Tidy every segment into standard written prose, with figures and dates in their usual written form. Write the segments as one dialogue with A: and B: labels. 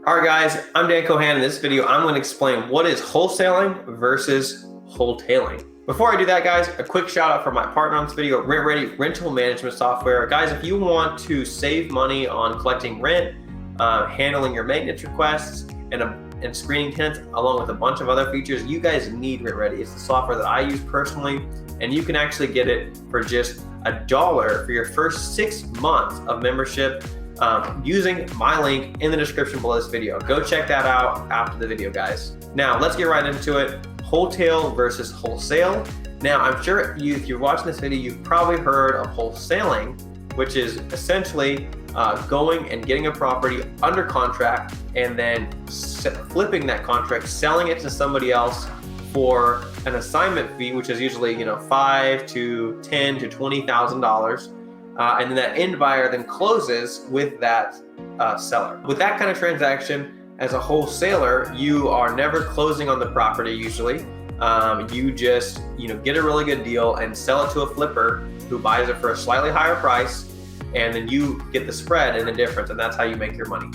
A: All right, guys, I'm Dan Cohan. In this video, I'm going to explain what is wholesaling versus wholetailing. Before I do that, guys, a quick shout out for my partner on this video, Rent Redi rental management software. Guys, if you want to save money on collecting rent, handling your maintenance requests, and screening tenants, along with a bunch of other features, you guys need Rent Redi. It's the software that I use personally, and you can actually get it for just $1 for your first 6 months of membership using my link in the description below this video. Go check that out after the video, guys. Now, let's get right into it. Wholetail versus wholesale. Now, I'm sure if you're watching this video, you've probably heard of wholesaling, which is essentially going and getting a property under contract and then flipping that contract, selling it to somebody else for an assignment fee, which is usually $5,000 to $10,000 to $20,000. And then that end buyer then closes with that seller. With that kind of transaction, as a wholesaler, you are never closing on the property usually. You just get a really good deal and sell it to a flipper who buys it for a slightly higher price, and then you get the spread and the difference, and that's how you make your money.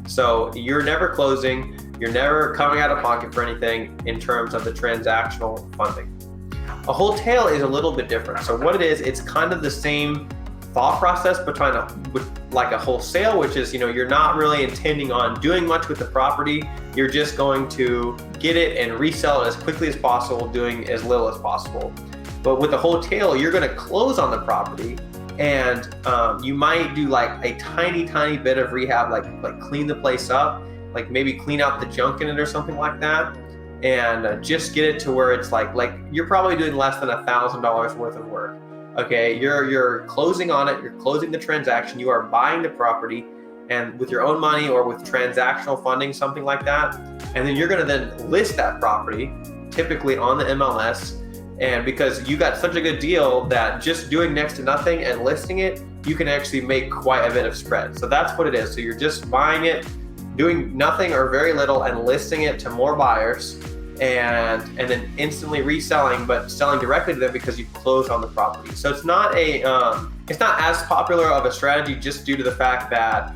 A: So you're never closing, you're never coming out of pocket for anything in terms of the transactional funding. A wholetail is a little bit different. So what it is, it's kind of the same thought process with like a wholesale, which is you're not really intending on doing much with the property. You're just going to get it and resell it as quickly as possible, doing as little as possible. But with a wholetail, you're going to close on the property, and you might do like a tiny bit of rehab, like clean the place up, like maybe clean out the junk in it or something like that, and just get it to where it's like you're probably doing less than $1,000 worth of work. Okay, you're closing on it, you're closing the transaction, you are buying the property, and with your own money or with transactional funding, something like that, and then you're going to then list that property, typically on the MLS, and because you got such a good deal that just doing next to nothing and listing it, you can actually make quite a bit of spread. So that's what it is. So you're just buying it, doing nothing or very little, and listing it to more buyers, and then instantly reselling, but selling directly to them because you've closed on the property. So it's not as popular of a strategy, just due to the fact that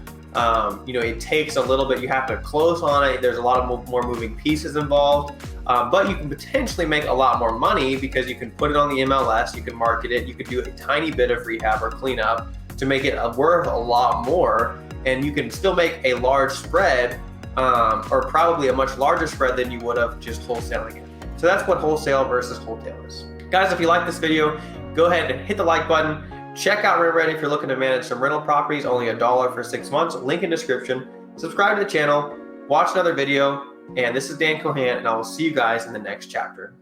A: it takes a little bit. You have to close on it. There's a lot of more moving pieces involved, but you can potentially make a lot more money because you can put it on the MLS, you can market it, you could do a tiny bit of rehab or cleanup to make it worth a lot more, and you can still make a large spread, or probably a much larger spread than you would have just wholesaling it. So that's what wholesale versus wholetail is. Guys, if you like this video, go ahead and hit the like button. Check out Rent Redi if you're looking to manage some rental properties, only $1 for 6 months, link in description. Subscribe to the channel, watch another video, and this is Dan Cohan, and I will see you guys in the next chapter.